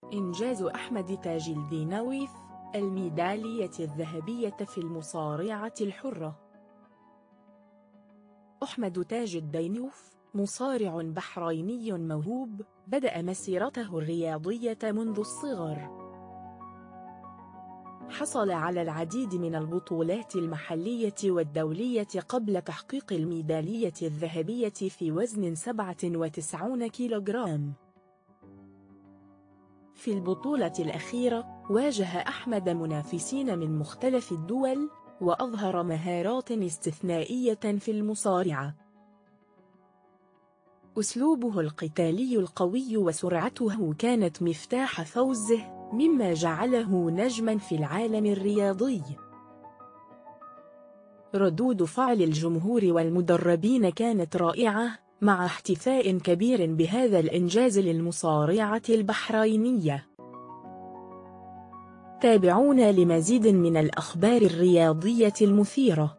إنجاز أحمد تاج الدين الميدالية الذهبية في المصارعة الحرة. أحمد تاج الدين مصارع بحريني موهوب، بدأ مسيرته الرياضية منذ الصغر. حصل على العديد من البطولات المحلية والدولية قبل تحقيق الميدالية الذهبية في وزن 97 كيلوغرام. في البطولة الأخيرة، واجه أحمد منافسين من مختلف الدول، وأظهر مهارات استثنائية في المصارعة. أسلوبه القتالي القوي وسرعته كانت مفتاح فوزه، مما جعله نجماً في العالم الرياضي. ردود فعل الجمهور والمدربين كانت رائعة، مع احتفاء كبير بهذا الإنجاز للمصارعة البحرينية. تابعونا لمزيد من الأخبار الرياضية المثيرة.